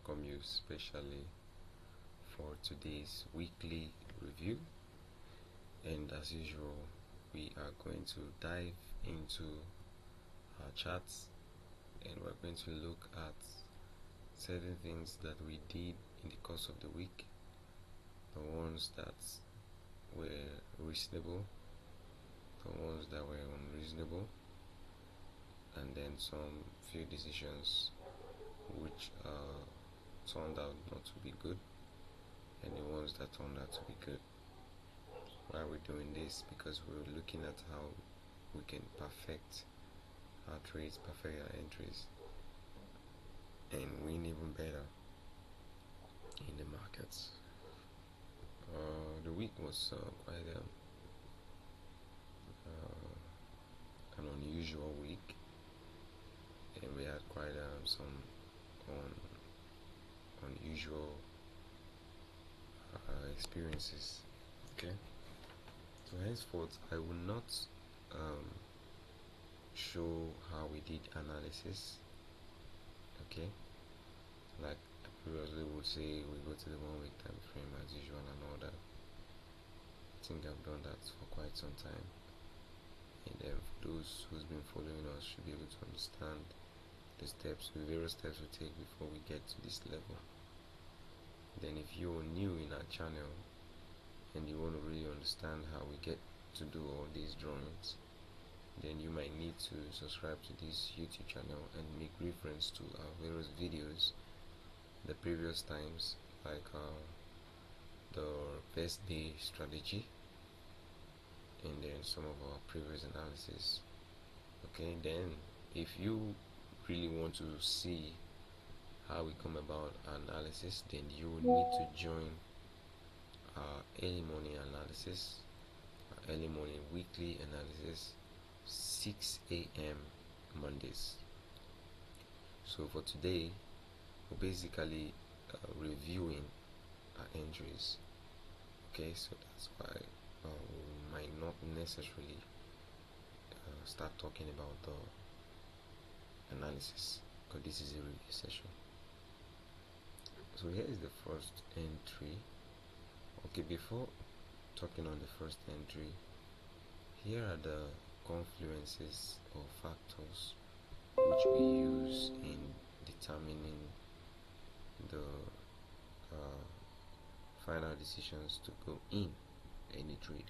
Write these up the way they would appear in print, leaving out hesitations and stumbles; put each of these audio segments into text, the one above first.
welcome you specially for today's weekly review, and as usual we are going to dive into our charts, and we're going to look at certain things that we did in the course of the week, the ones that were reasonable, the ones that were unreasonable, and then some few decisions which turned out not to be good, and the ones that turned out to be good. Why are we doing this? Because we're looking at how we can perfect our trades, perfect our entries, and win even better in the markets. The week was quite an unusual week, and we had quite some unusual experiences. Okay, so henceforth I will not show how we did analysis. Okay, like I previously would say, we go to the 1 week time frame as usual and all that. I think I've done that for quite some time, and then for those who's been following us should be able to understand the steps, the various steps we take before we get to this level. Then if you're new in our channel and you want to really understand how we get to do all these drawings, then you might need to subscribe to this YouTube channel and make reference to our various videos the previous times, like the best day strategy, and then some of our previous analysis. Okay, then if you really want to see how we come about analysis, then you will need to join our early morning analysis, our early morning weekly analysis, 6 a.m. Mondays. So for today, we're basically reviewing our entries. Okay, so that's why we might not necessarily start talking about the analysis, because this is a review session. So here is the first entry. Okay, before talking on the first entry, here are the confluences or factors which we use in determining the final decisions to go in any trade.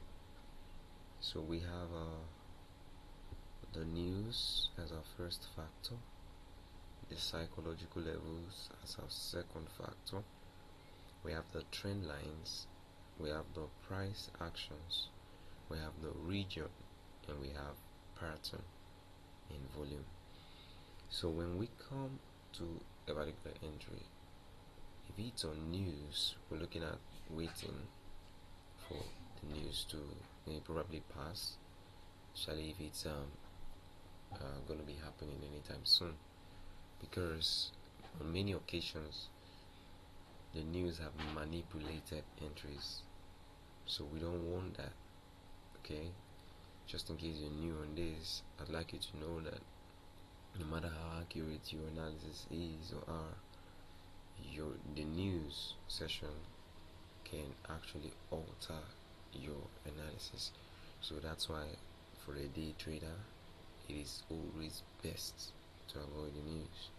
So we have the news as our first factor, the psychological levels as our second factor, we have the trend lines, we have the price actions, we have the region, and we have pattern in volume. So when we come to a particular entry, if it's on news, we're looking at waiting for the news to probably pass, especially if it's going to be happening anytime soon, because on many occasions the news have manipulated entries, so we don't want that. Okay, just in case you're new on this, I'd like you to know that no matter how accurate your analysis is or are, the news session can actually alter your analysis. So that's why for a day trader it is always best to avoid the news.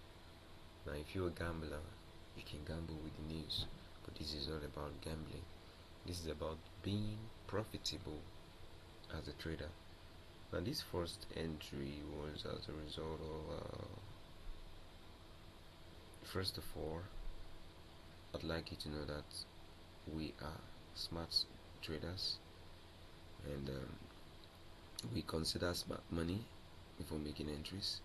Now if you're a gambler, you can gamble with the news, but this is not about gambling. This is about being profitable as a trader. Now this first entry was as a result of first of all, I'd like you to know that we are smart traders, and we consider smart money before making entries.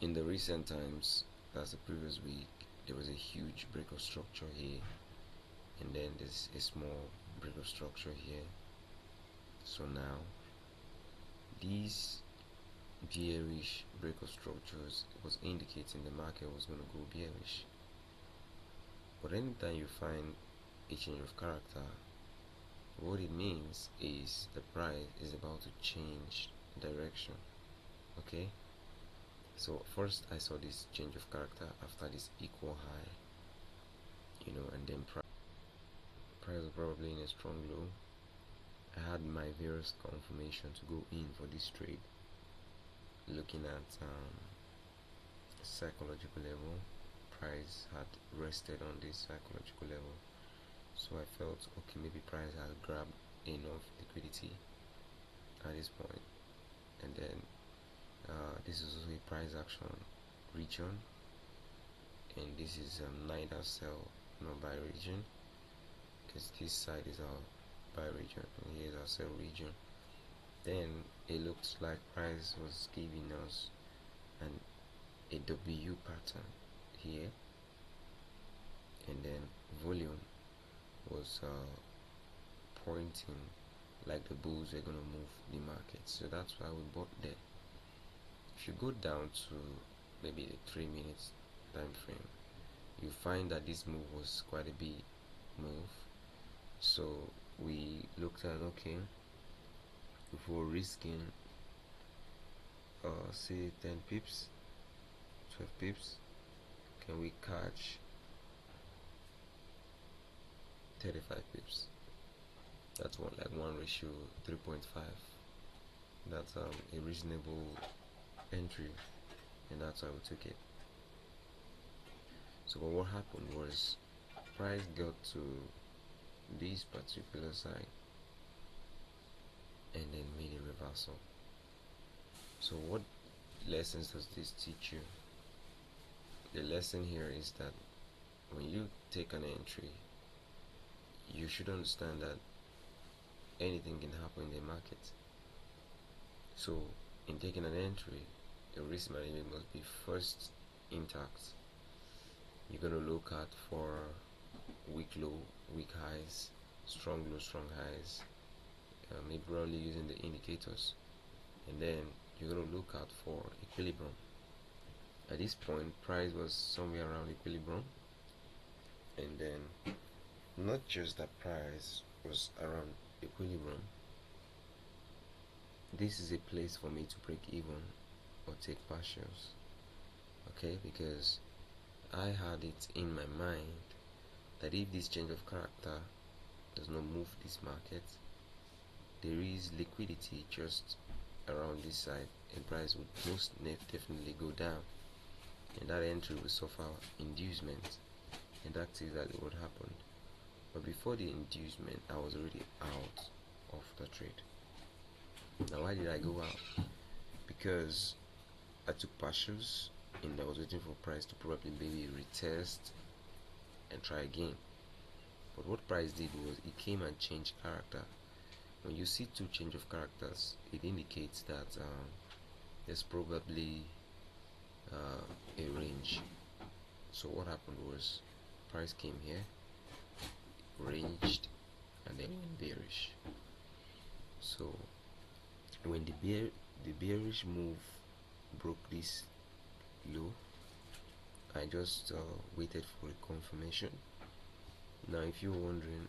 In the recent times, that's the previous week, there was a huge break of structure here, and then there's a small break of structure here. So now these bearish break of structures was indicating the market was going to go bearish. But anytime you find a change of character, what it means is the price is about to change direction. Okay, So first I saw this change of character after this equal high, and then price was probably in a strong low. I had my various confirmation to go in for this trade, looking at psychological level. Price had rested on this psychological level, so I felt okay, maybe price has grabbed enough liquidity at this point. And then this is also a price action region, and this is neither sell nor buy region, because this side is our buy region and here is our sell region. Then it looks like price was giving us a W pattern here, and then volume was pointing like the bulls are gonna move the market, so that's why we bought there. If you go down to maybe the 3 minutes time frame, you find that this move was quite a big move, so we looked at, okay, if we're risking say 10 pips, 12 pips, can we catch 35 pips? That's one ratio 3.5. That's a reasonable entry, and that's how we took it. So what happened was price got to this particular side and then made a reversal. So what lessons does this teach you? The lesson here is that when you take an entry, you should understand that anything can happen in the market. So in taking an entry, your risk management must be first intact. You're going to look at for weak low, weak highs, strong low, strong highs, maybe probably using the indicators, and then you're going to look out for equilibrium. At this point, price was somewhere around equilibrium, and then not just that price was around equilibrium, this is a place for me to break even or take partials, okay, because I had it in my mind that if this change of character does not move this market, there is liquidity just around this side and price would most definitely go down, and that entry will suffer inducement, and that's exactly what happened. But before the inducement, I was already out of the trade. Now why did I go out? Because I took partials and I was waiting for price to probably maybe retest and try again. But what price did was it came and changed character. When you see two change of characters, it indicates that there's probably a range. So what happened was price came here, ranged, and then went bearish. So when the bearish move broke this low, I just waited for a confirmation. Now if you're wondering,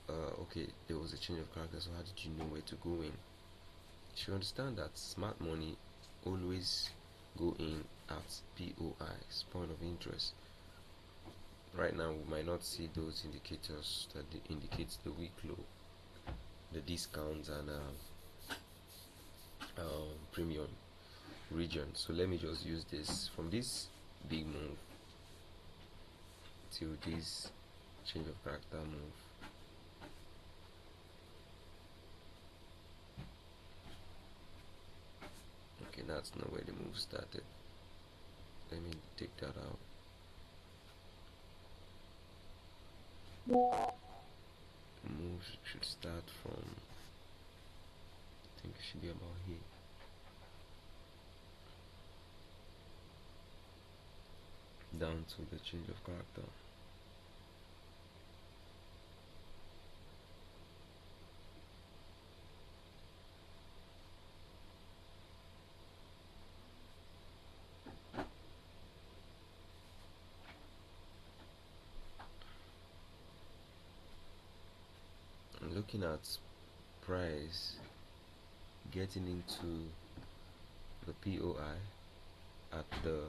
okay, there was a change of character, so how did you know where to go in? You should understand that smart money always go in at POI's point of interest. Right now we might not see those indicators that indicates the weak low, the discounts, and premium region. So let me just use this from this big move till this change of character move. Okay, that's not where the move started. Let me take that out. The move should start from, I think it should be about here. Down to the change of character. I'm looking at price getting into the POI at the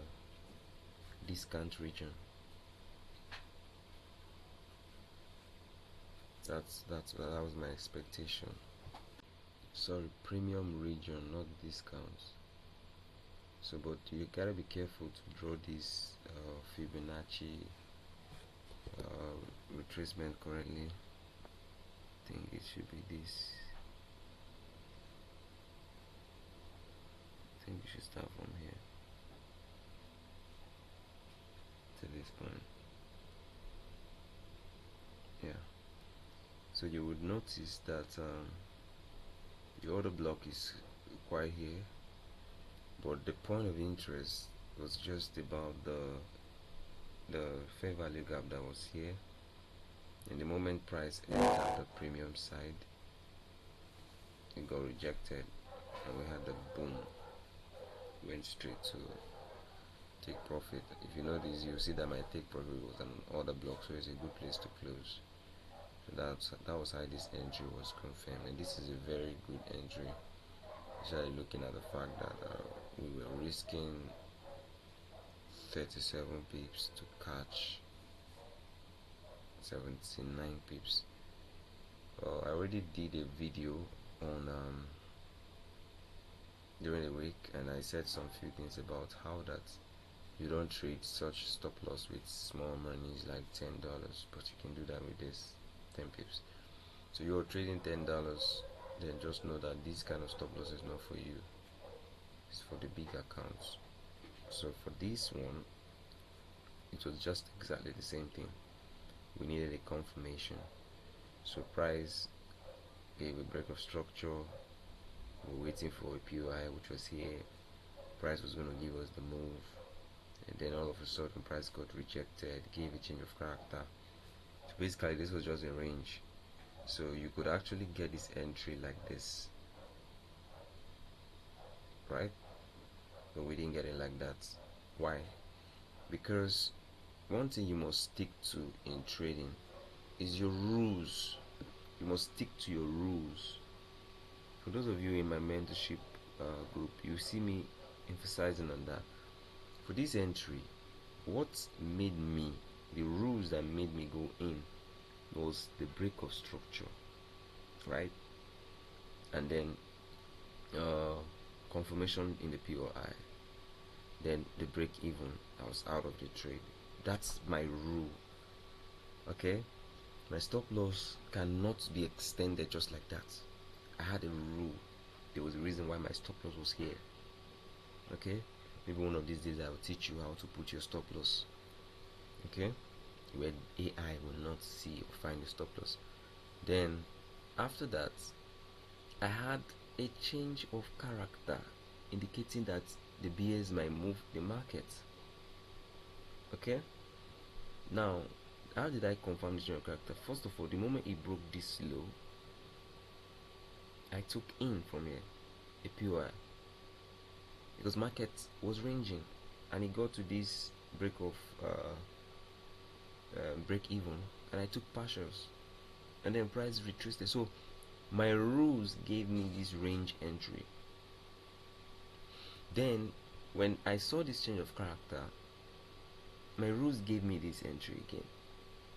discount region. That was my expectation. Sorry, premium region, not discounts. So, but you gotta be careful to draw this Fibonacci retracement correctly. I think it should be this. I think we should start from here to this point. Yeah. So you would notice that the order block is quite here, but the point of interest was just about the fair value gap that was here, and the moment price entered the premium side, it got rejected, and we had the boom, went straight to take profit. If you notice, you'll see that my take profit was an order block, so it's a good place to close. So that was how this entry was confirmed, and this is a very good entry, especially looking at the fact that we were risking 37 pips to catch 79 pips. I already did a video on during the week, and I said some few things about how that you don't trade such stop loss with small monies like $10, but you can do that with this 10 pips. So you're trading $10, then just know that this kind of stop loss is not for you. It's for the big accounts. So for this one, it was just exactly the same thing. We needed a confirmation. So price gave a break of structure. We were waiting for a POI, which was here. Price was going to give us the move, and then all of a sudden price got rejected, gave a change of character. So basically this was just a range, so you could actually get this entry like this, right? But we didn't get it like that. Why? Because one thing you must stick to in trading is your rules. You must stick to your rules. For those of you in my mentorship group, you see me emphasizing on that. For this entry, what made me, the rules that made me go in, was the break of structure, right? And then confirmation in the POI, then the break even. I was out of the trade. That's my rule. Okay, my stop loss cannot be extended just like that. I had a rule. There was a reason why my stop loss was here. Okay, maybe one of these days I will teach you how to put your stop loss, okay, where AI will not see or find the stop loss. Then after that, I had a change of character indicating that the BS might move the market. Okay, now how did I confirm the change of character? First of all, the moment it broke this low, I took in from here a POI, because market was ranging, and it got to this break of break even, and I took partials, and then price retraced. So my rules gave me this range entry. Then when I saw this change of character, my rules gave me this entry again.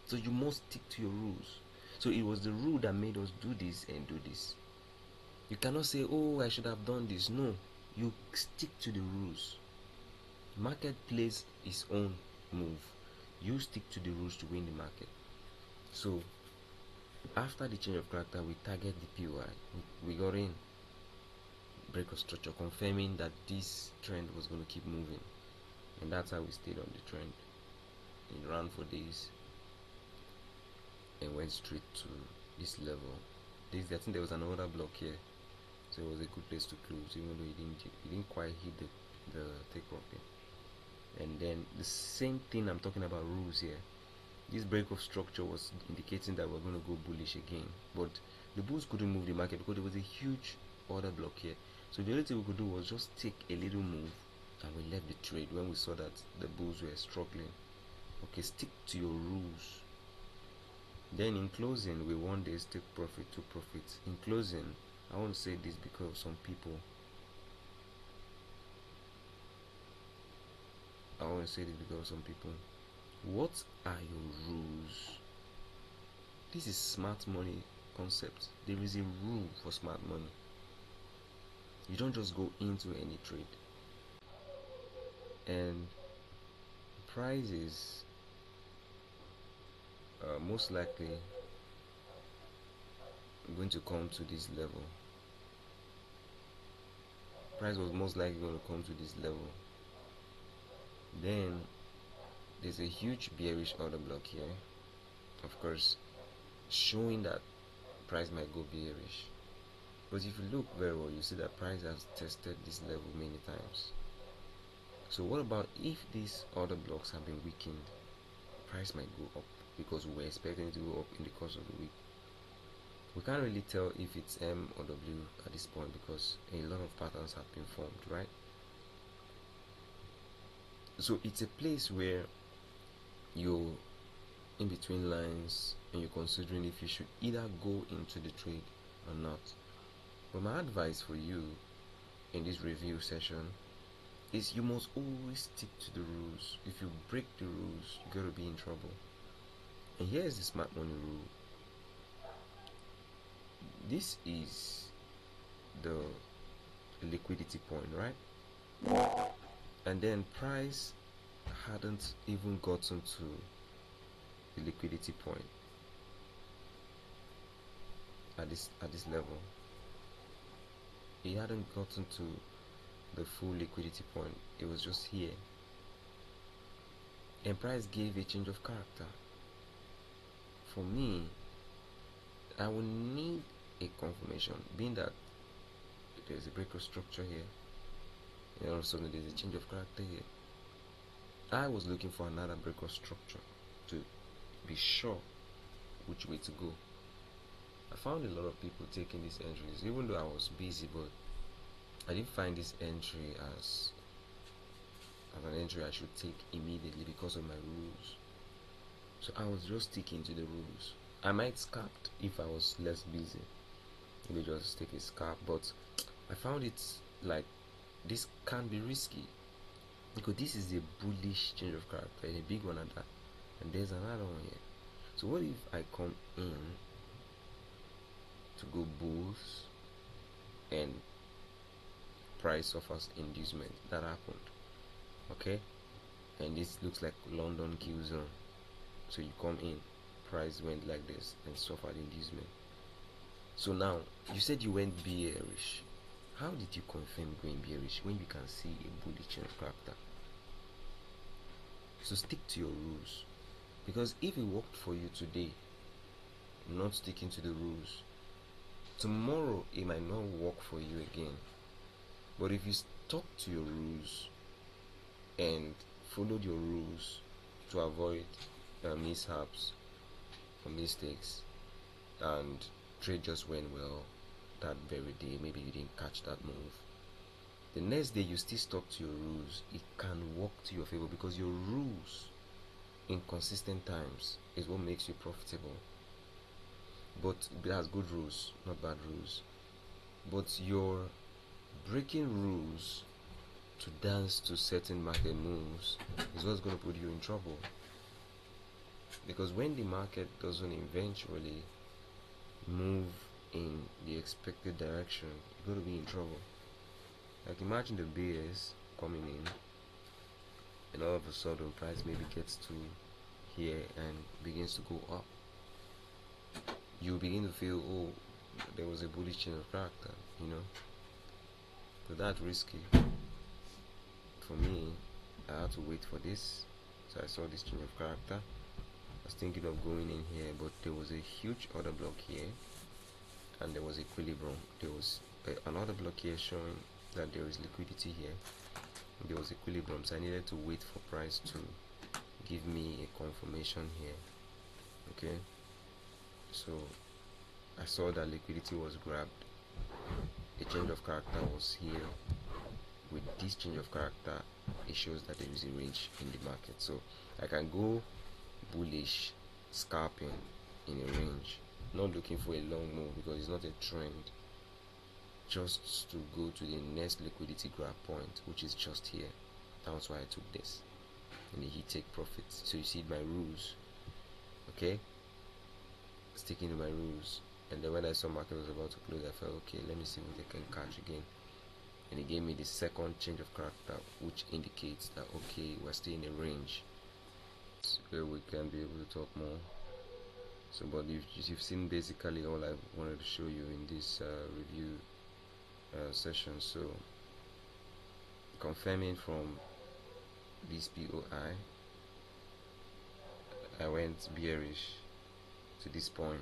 So you must stick to your rules. So it was the rule that made us do this and do this. You cannot say, oh, I should have done this. No, you stick to the rules. Market plays its own move. You stick to the rules to win the market. So after the change of character, we target the POI. We got in, break of structure, confirming that this trend was going to keep moving, and that's how we stayed on the trend. It ran for days and went straight to this level. I think there was another block here, so it was a good place to close, even though it didn't quite hit the take profit. And then the same thing, I'm talking about rules here. This break of structure was indicating that we're going to go bullish again, but the bulls couldn't move the market because there was a huge order block here. So the only thing we could do was just take a little move, and we left the trade when we saw that the bulls were struggling. Okay, stick to your rules. Then in closing, we won this take profit, took profits. In closing, I want to say this because some people I want to say this because some people, what are your rules? This is smart money concept. There is a rule for smart money. You don't just go into any trade. And prices most likely going to come to this level. Price was most likely going to come to this level. Then there's a huge bearish order block here, of course, showing that price might go bearish. But if you look very well, you see that price has tested this level many times. So what about if these order blocks have been weakened? Price might go up because we were expecting it to go up in the course of the week. We can't really tell if it's M or W at this point because a lot of patterns have been formed, right? So it's a place where you're in between lines and you're considering if you should either go into the trade or not. But my advice for you in this review session is you must always stick to the rules. If you break the rules, you're going to be in trouble. And here's the smart money rule. This is the liquidity point, right? And then price hadn't even gotten to the liquidity point at this level. It hadn't gotten to the full liquidity point. It was just here, and price gave a change of character. For me, I will need a confirmation, being that there's a break of structure here and all of a sudden there's a change of character here. I was looking for another break of structure to be sure which way to go. I found a lot of people taking these entries, even though I was busy, but I didn't find this entry as an entry I should take immediately because of my rules. So I was just sticking to the rules. I might scalp if I was less busy, maybe just take a scalp, but I found it like this can be risky because this is a bullish change of character, a big one at that, and there's another one here. So what if I come in to go bulls and price suffers inducement? That happened, okay, and this looks like London kill zone. So you come in, price went like this and suffered inducement. So now you said you went bearish. How did you confirm going bearish when you can see a bullish change of character? So stick to your rules, because if it worked for you today, not sticking to the rules, tomorrow it might not work for you again. But if you stuck to your rules and followed your rules to avoid mishaps or mistakes, and trade just went well that very day, maybe you didn't catch that move, the next day you still stuck to your rules, it can work to your favor, because your rules in consistent times is what makes you profitable. But it has good rules, not bad rules. But your breaking rules to dance to certain market moves is what's going to put you in trouble. Because when the market doesn't eventually move in the expected direction, you're going to be in trouble. Like imagine the bears coming in and all of a sudden price maybe gets to here and begins to go up. You begin to feel, oh, there was a bullish change of character, you know. So that's risky. For me, I had to wait for this. So I saw this change of character. I was thinking of going in here, but there was a huge order block here and there was equilibrium. There was another block here showing that there is liquidity here. There was equilibrium, so I needed to wait for price to give me a confirmation here. Okay, so I saw that liquidity was grabbed, a change of character was here. With this change of character, it shows that there is a range in the market, so I can go bullish scalping in a range, not looking for a long move because it's not a trend, just to go to the next liquidity grab point, which is just here. That's why I took this. and he take profits. So you see my rules, okay, sticking to my rules. And then when I saw market was about to close, I felt okay, let me see what they can catch again. And he gave me the second change of character, which indicates that okay, we're still in a range where we can be able to talk more. So but you've seen basically all I wanted to show you in this review session. So confirming from this POI, I went bearish to this point.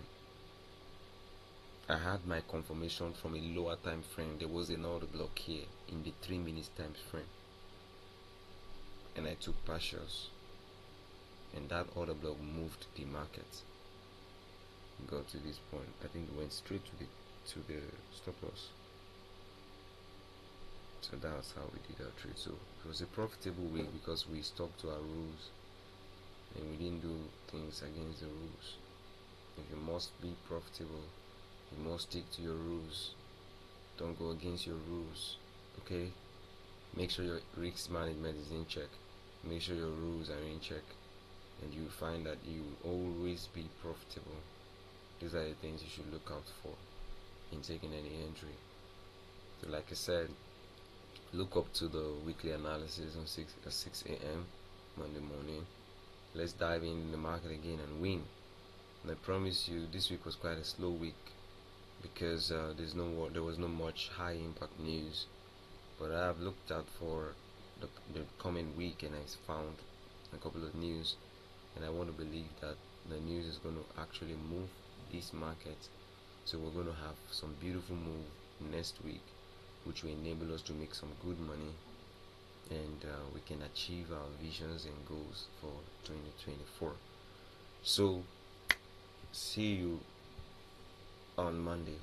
I had my confirmation from a lower time frame. There was another block here in the 3 minutes time frame, and I took partials, and that other block moved the market. Got to this point. I think it went straight to the stop loss. So that's how we did our trade. So it was a profitable week because we stuck to our rules and we didn't do things against the rules. If you must be profitable, you must stick to your rules. Don't go against your rules. Okay? Make sure your risk management is in check. Make sure your rules are in check, and you find that you always be profitable. These are the things you should look out for in taking any entry. So like I said, look up to the weekly analysis on 6 a.m. Monday morning. Let's dive in the market again and win. And I promise you, this week was quite a slow week because there was no much high impact news. But I have looked out for the coming week, and I found a couple of news, and I want to believe that the news is going to actually move this market. So we're going to have some beautiful move next week, which will enable us to make some good money, and we can achieve our visions and goals for 2024. So see you on Monday.